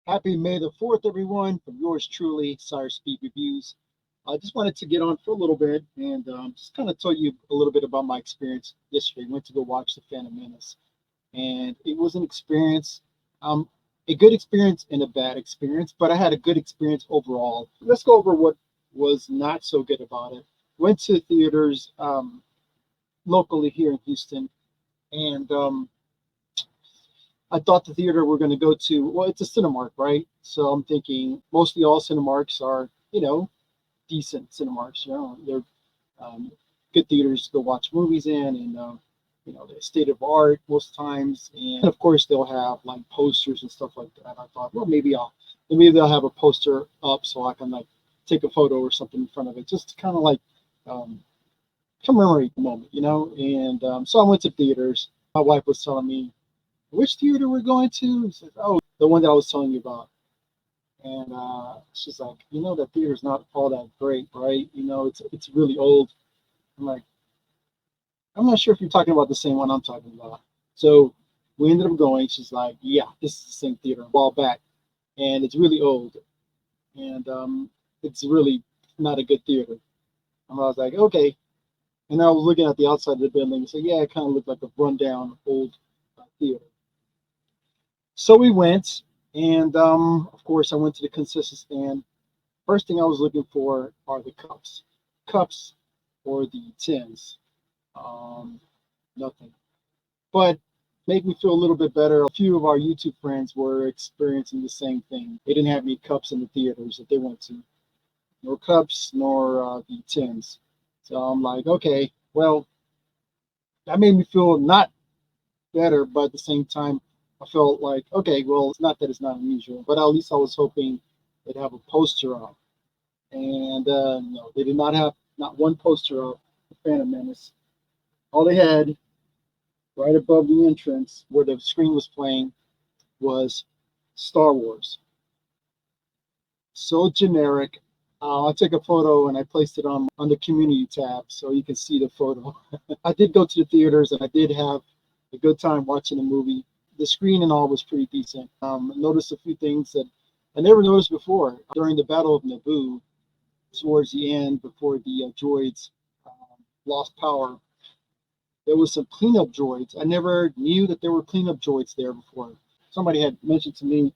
Happy May the 4th, everyone, from yours truly, Sire Speed Reviews. I just wanted to get on for a little bit and just kind of tell you a little bit about my experience yesterday. Went to go watch The Phantom Menace, and it was an experience, um, a good experience and a bad experience, but I had a good experience overall. Let's go over what was not so good about it. Went to theaters locally here in Houston, and I thought the theater we're going to go to, well, it's a Cinemark, right? So I'm thinking mostly all Cinemarks are, decent Cinemarks. They're um, good theaters to go watch movies in, and they're state of art most times. And of course, they'll have like posters and stuff like that. I thought, well, maybe they'll have a poster up so I can like take a photo or something in front of it, just to kind of like um, commemorate the moment. And so I went to theaters. My wife was telling me which theater we're going to. He says, oh, the one that I was telling you about. And she's like, that theater's not all that great, right? It's really old. I'm like, I'm not sure if you're talking about the same one I'm talking about. So we ended up going. She's like, yeah, this is the same theater a while back, and it's really old, and it's really not a good theater. And I was like, okay. And I was looking at the outside of the building and said, yeah, it kind of looked like a rundown old theater. So we went, and of course, I went to the concession stand. First thing I was looking for are the cups or the tins. Um, Nothing. But make me feel a little bit better. A few of our YouTube friends were experiencing the same thing. They didn't have any cups in the theaters that they went to, nor cups, nor the tins. So I'm like, okay, well, that made me feel not better, but at the same time, I felt like, okay, well, it's not that it's not unusual, but at least I was hoping they'd have a poster up. And no, they did not have not one poster up the Phantom Menace. All they had right above the entrance where the screen was playing was Star Wars. So generic. I took a photo and I placed it on the community tab so you can see the photo. I did go to the theaters and I did have a good time watching the movie. The screen and all was pretty decent. I noticed a few things that I never noticed before. During the Battle of Naboo, towards the end, before the droids lost power, there was some cleanup droids. I never knew that there were cleanup droids there before. Somebody had mentioned to me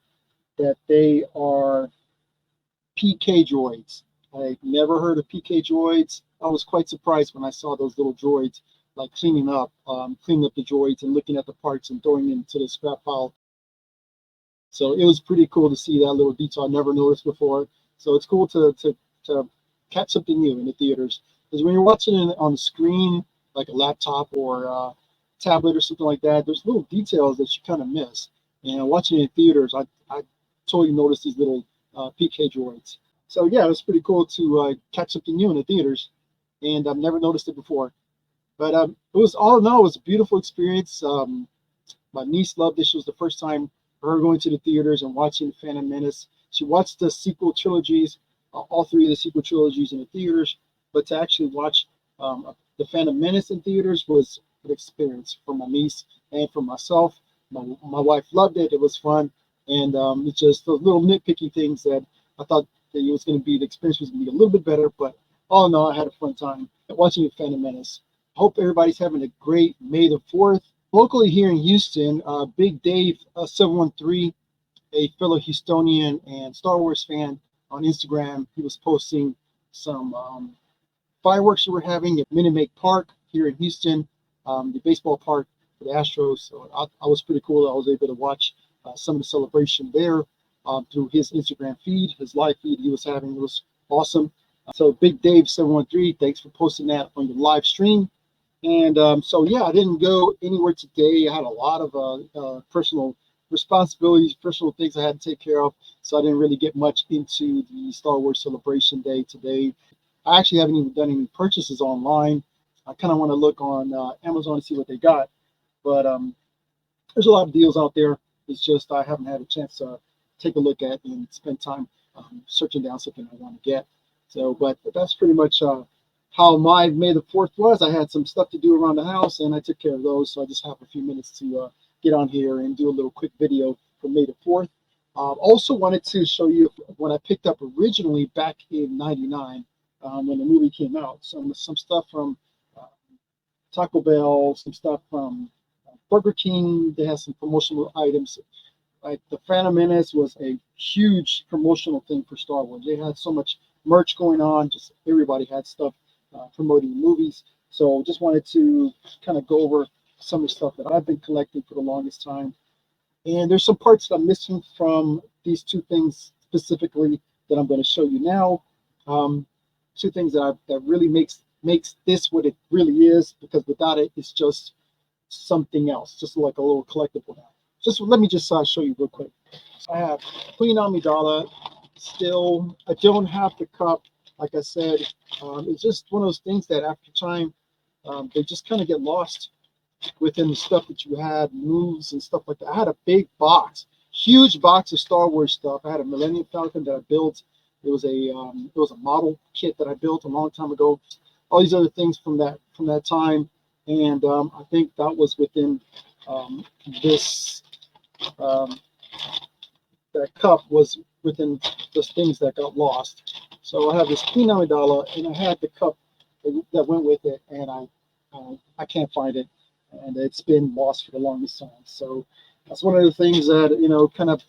that they are PK droids. I never heard of PK droids. I was quite surprised when I saw those little droids like cleaning up the droids and looking at the parts and throwing them into the scrap pile. So it was pretty cool to see that little detail I never noticed before. So it's cool to catch something new in the theaters, because when you're watching it on the screen, like a laptop or a tablet or something like that, there's little details that you kind of miss. And watching it in theaters, I totally noticed these little PK droids. So yeah, it was pretty cool to catch something new in the theaters, and I've never noticed it before. But it was all in all, it was a beautiful experience. My niece loved it. She was the first time for her going to the theaters and watching Phantom Menace. She watched the sequel trilogies, all three of the sequel trilogies in the theaters, but to actually watch the Phantom Menace in theaters was an experience for my niece and for myself. My wife loved it. It was fun, and it's just those little nitpicky things that I thought that it was going to be the experience was going to be a little bit better. But all in all, I had a fun time watching the Phantom Menace. Hope everybody's having a great May the 4th. Locally here in Houston, Big Dave 713, a fellow Houstonian and Star Wars fan on Instagram, he was posting some fireworks that we're having at Minute Maid Park here in Houston, the baseball park for the Astros. So I was pretty cool. I was able to watch some of the celebration there through his Instagram feed, his live feed he was having. It was awesome. So Big Dave 713, thanks for posting that on your live stream. And so, yeah, I didn't go anywhere today. I had a lot of personal responsibilities, personal things I had to take care of. So I didn't really get much into the Star Wars Celebration Day today. I actually haven't even done any purchases online. I kind of want to look on Amazon to see what they got. But there's a lot of deals out there. It's just I haven't had a chance to take a look at and spend time searching down something I want to get. So, but that's pretty much how my May the 4th was. I had some stuff to do around the house and I took care of those. So I just have a few minutes to get on here and do a little quick video for May the 4th. Also wanted to show you what I picked up originally back in '99 when the movie came out. Some stuff from uh, Taco Bell, some stuff from Burger King. They had some promotional items. Like the Phantom Menace was a huge promotional thing for Star Wars. They had so much merch going on. Just everybody had stuff promoting the movies. So just wanted to kind of go over some of the stuff that I've been collecting for the longest time. And there's some parts that I'm missing from these two things specifically that I'm going to show you now. Um, Two things that really makes this what it really is, because without it, it's just something else, just like a little collectible now. Just let me just show you real quick. I have Queen Amidala still. I don't have the cup. Like I said, it's just one of those things that after time, they just kind of get lost within the stuff that you had, moves and stuff like that. I had a big box, huge box of Star Wars stuff. I had a Millennium Falcon that I built. It was a model kit that I built a long time ago. All these other things from that time, and I think that was within this um, that cup was within the things that got lost. So I have this Queen Amidala, and I had the cup that went with it, and I can't find it, and it's been lost for the longest time. So that's one of the things that kind of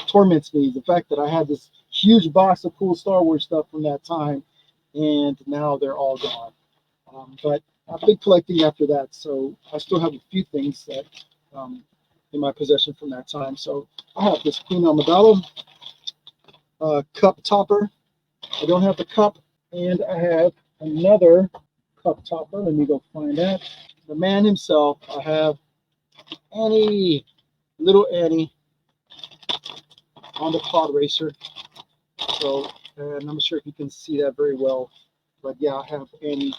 torments me, the fact that I had this huge box of cool Star Wars stuff from that time, and now they're all gone. But I've been collecting after that, so I still have a few things that um, in my possession from that time. So I have this Queen Amidala cup topper. I don't have the cup, and I have another cup topper. Let me go find that. The man himself. I have Annie, little Annie, on the pod racer. So, and I'm not sure if you can see that very well, but yeah, I have Annie.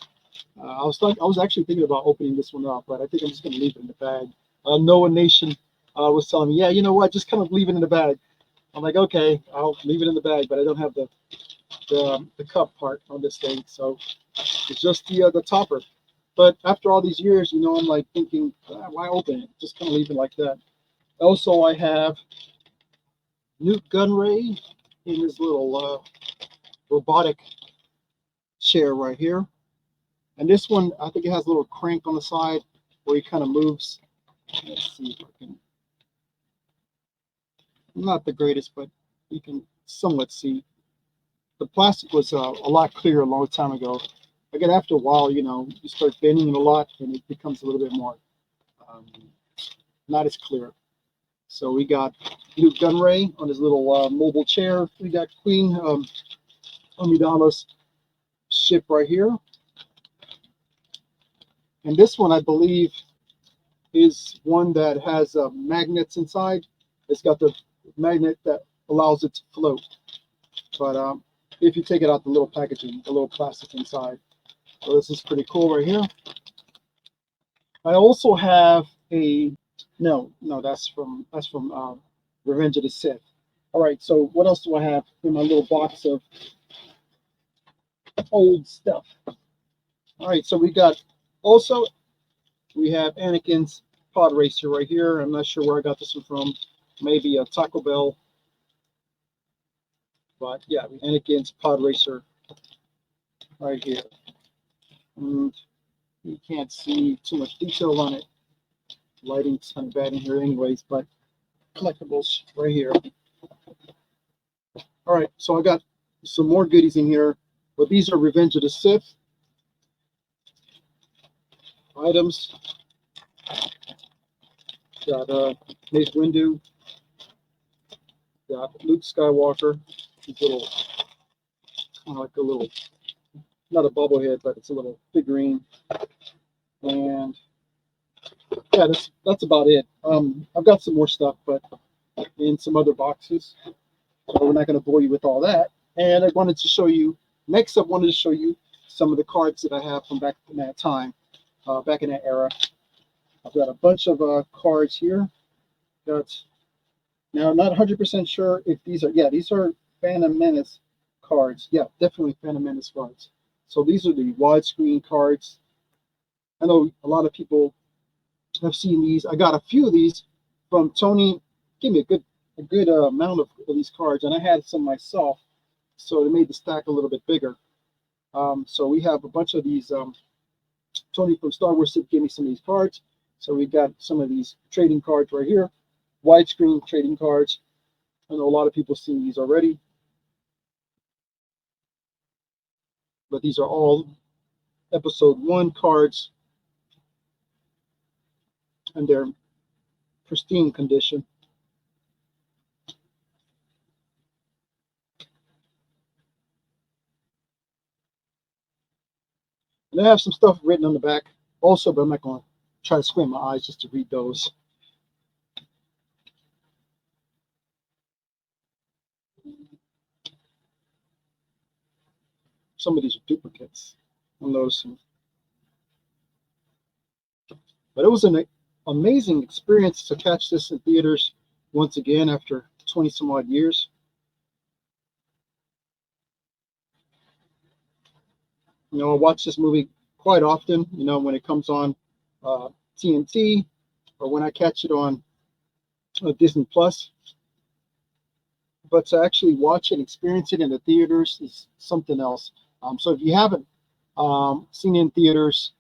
I was actually thinking about opening this one up, but I think I'm just going to leave it in the bag. Noah Nation was telling me, yeah, you know what, just kind of leave it in the bag. I'm like, okay, I'll leave it in the bag, but I don't have the cup part on this thing, so it's just the topper. But after all these years, I'm like thinking, why open it? Just kind of leave it like that. Also, I have Newt Gunray in his little robotic chair right here. And this one, I think it has a little crank on the side where he kind of moves. Let's see if I can. Not the greatest, but you can somewhat see. The plastic was a lot clearer a long time ago. Again, after a while, you start bending it a lot, and it becomes a little bit more um, not as clear. So we got Luke Gunray on his little mobile chair. We got Queen Amidala's ship right here. And this one, I believe, is one that has magnets inside. It's got the magnet that allows it to float. But if you take it out the little packaging, the little plastic inside. So this is pretty cool right here. I also have no, that's from Revenge of the Sith. All right, so what else do I have in my little box of old stuff? All right, so we have Anakin's pod racer right here. I'm not sure where I got this one from. Maybe a Taco Bell. But yeah, Anakin's pod racer right here. And you can't see too much detail on it. Lighting's kind of bad in here anyways, but collectibles right here. All right, so I got some more goodies in here, but these are Revenge of the Sith items. Got Mace Windu. Got Luke Skywalker. His little, kind of like a little, not a bobblehead, but it's a little figurine. And yeah, that's about it. I've got some more stuff, but in some other boxes. So we're not going to bore you with all that. And I wanted to show you, next up, wanted to show you some of the cards that I have from back in that time, back in that era. I've got a bunch of cards here. Got, now, I'm not 100% sure if these are Phantom Menace cards. Yeah, definitely Phantom Menace cards. So these are the widescreen cards. I know a lot of people have seen these. I got a few of these from Tony. Give me a good a good amount of these cards, and I had some myself, so it made the stack a little bit bigger. So we have a bunch of these. Tony from Star Wars gave me some of these cards, so we got some of these trading cards right here, widescreen trading cards. I know a lot of people seen these already, but these are all Episode 1 cards, and they're pristine condition. And I have some stuff written on the back also, but I'm not going to try to squint my eyes just to read those. Some of these are duplicates, I'm noticing. But it was an amazing experience to catch this in theaters once again after 20 some odd years. You know, I watch this movie quite often, you know, when it comes on TNT or when I catch it on Disney Plus. But to actually watch it, experience it in the theaters is something else. So if you haven't seen it in theaters,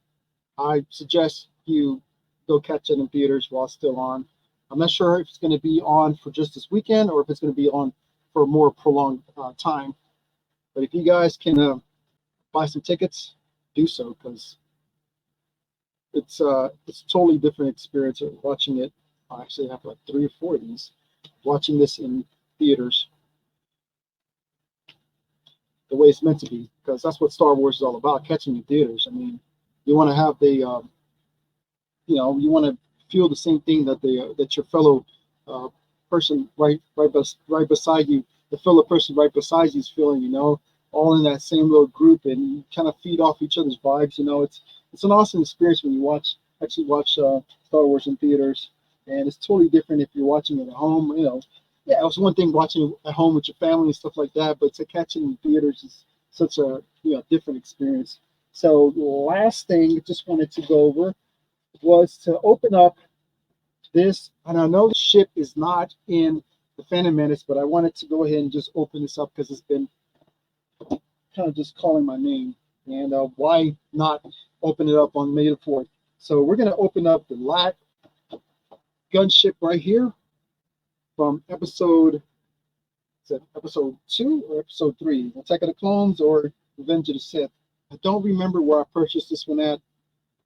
I suggest you go catch it in theaters while it's still on. I'm not sure if it's going to be on for just this weekend or if it's going to be on for a more prolonged time. But if you guys can buy some tickets, do so, because it's a totally different experience of watching it. I actually have like 3 or 4 of these, watching this in theaters the way it's meant to be, because that's what Star Wars is all about, catching in theaters. I mean, you want to have the you know, you want to feel the same thing that that your fellow person right beside you, the fellow person right beside you is feeling. You know, all in that same little group, and you kind of feed off each other's vibes. You know, it's an awesome experience when you actually watch Star Wars in theaters, and it's totally different if you're watching it at home. You know, yeah, it was one thing watching it at home with your family and stuff like that, but to catch it in theaters is such a different experience. So the last thing I just wanted to go over was to open up this, and I know the ship is not in the Phantom Menace, but I wanted to go ahead and just open this up because it's been kind of just calling my name, and why not open it up on May the 4th? So we're going to open up the L.A.A.T gunship right here from episode, is it episode 2 or episode 3? Attack of the Clones or Revenge of the Sith? I don't remember where I purchased this one at,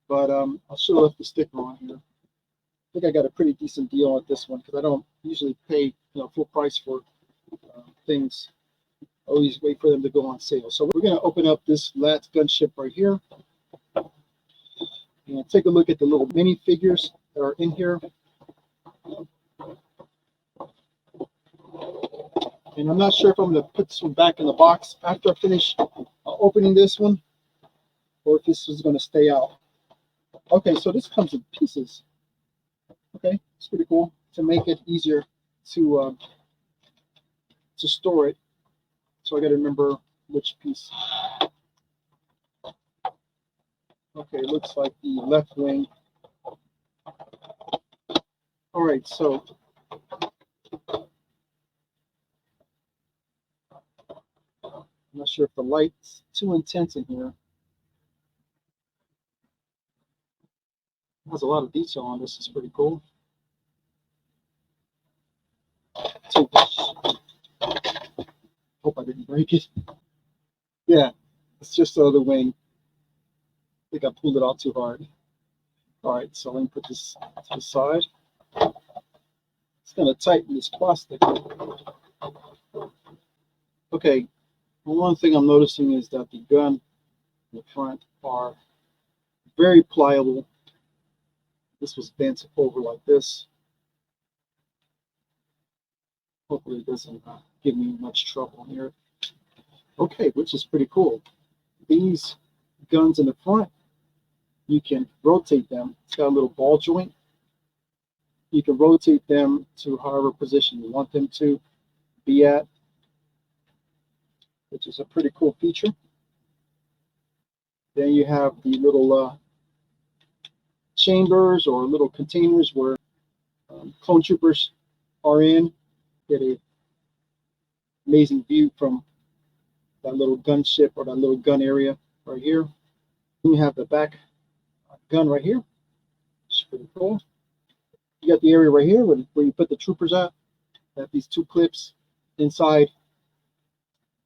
but I should have left the sticker on here. I think I got a pretty decent deal at this one because I don't usually pay full price for things. I always wait for them to go on sale. So we're going to open up this L.A.A.T gunship right here and take a look at the little mini figures that are in here. And I'm not sure if I'm going to put this one back in the box after I finish opening this one, or if this is going to stay out. Okay, so this comes in pieces. Okay, it's pretty cool to make it easier to store it. So I got to remember which piece. Okay, it looks like the left wing. All right, so I'm not sure if the light's too intense in here. It has a lot of detail on this. It's pretty cool. Hope I didn't break it. Yeah, it's just the other wing. I think I pulled it out too hard. All right, so let me put this to the side. It's going to tighten this plastic. Okay, one thing I'm noticing is that the gun in the front are very pliable. This was bent over like this. Hopefully it doesn't give me much trouble here. Okay, which is pretty cool. These guns in the front, you can rotate them. It's got a little ball joint. You can rotate them to however position you want them to be at, which is a pretty cool feature. Then you have the little chambers or little containers where clone troopers are in. get a amazing view from that little gunship or that little gun area right here. Then you have the back gun right here. It's pretty cool. You got the area right here where you put the troopers at. Have these two clips inside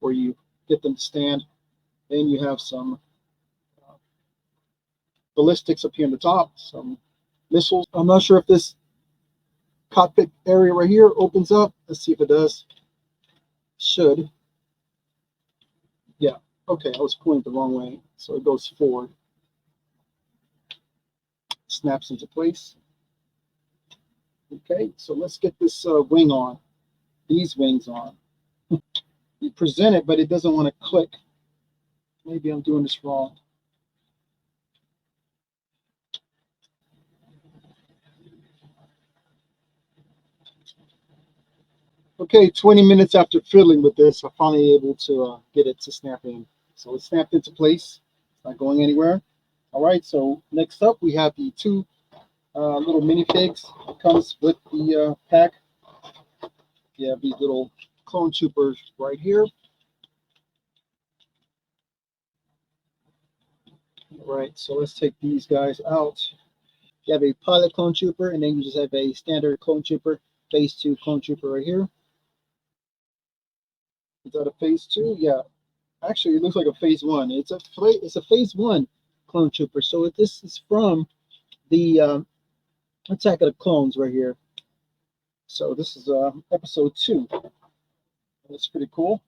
where you get them to stand. Then you have some ballistics up here on the top, some missiles. I'm not sure if this cockpit area right here opens up. Let's see if it does. Should. Yeah. Okay, I was pointing the wrong way. So it goes forward. Snaps into place. Okay, so let's get this wing on. These wings on. You present it, but it doesn't want to click. Maybe I'm doing this wrong. Okay, 20 minutes after fiddling with this, I'm finally able to get it to snap in. So it's snapped into place. It's not going anywhere. All right, so next up we have the two little minifigs. It comes with the pack. You have these little clone troopers right here. All right, so let's take these guys out. You have a pilot clone trooper, and then you just have a standard clone trooper, phase 2 clone trooper right here. Is that a phase 2? Yeah. Actually, it looks like a phase 1. It's a phase 1 clone trooper. So this is from the Attack of the Clones right here. So this is episode 2. That's pretty cool.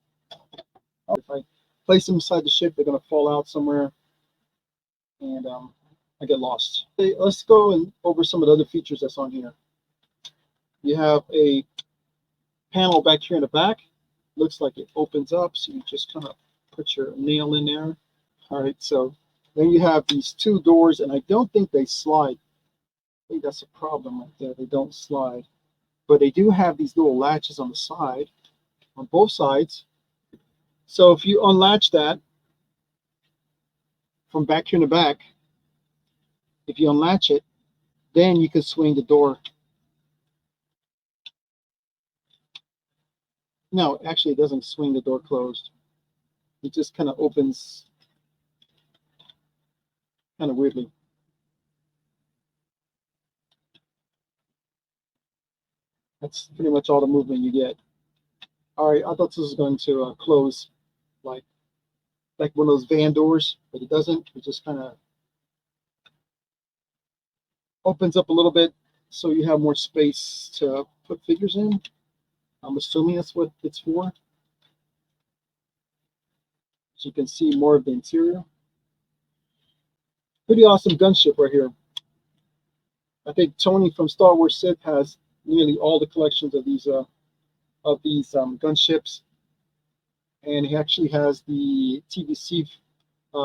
If I place them inside the ship, they're going to fall out somewhere, and I get lost. Okay, let's go over some of the other features that's on here. You have a panel back here in the back. Looks like it opens up, so you just kind of put your nail in there. All right, so then you have these two doors, and I don't think they slide. I think that's a problem right there. They don't slide. But they do have these little latches on the side, on both sides. So if you unlatch that from back here in the back, if you unlatch it, then you can swing the door. No, actually it doesn't swing the door closed. It just kind of opens kind of weirdly. That's pretty much all the movement you get. All right, I thought this was going to close like one of those van doors, but it doesn't. It just kind of opens up a little bit so you have more space to put figures in. I'm assuming that's what it's for. So you can see more of the interior. Pretty awesome gunship right here. I think Tony from Star Wars Sith has nearly all the collections of these gunships, and he actually has the TVC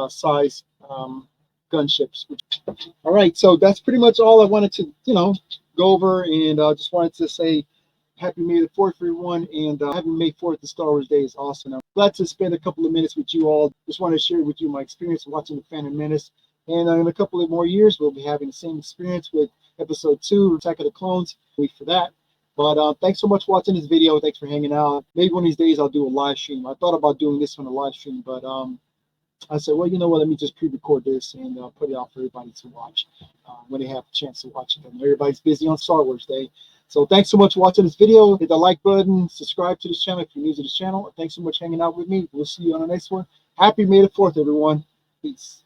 size gunships. All right, so that's pretty much all I wanted to go over, and just wanted to say happy May the 4th, everyone, and happy May 4th, the Star Wars Day is awesome. I'm glad to spend a couple of minutes with you all. Just want to share with you my experience watching the Phantom Menace, and in a couple of more years, we'll be having the same experience with Episode 2, Attack of the Clones. Wait for that. But thanks so much for watching this video. Thanks for hanging out. Maybe one of these days I'll do a live stream. I thought about doing this on a live stream, but I said, well, you know what? Let me just pre-record this and put it out for everybody to watch when they have a chance to watch it. And everybody's busy on Star Wars Day. So thanks so much for watching this video. Hit the like button. Subscribe to this channel if you're new to this channel. Thanks so much for hanging out with me. We'll see you on the next one. Happy May the 4th, everyone. Peace.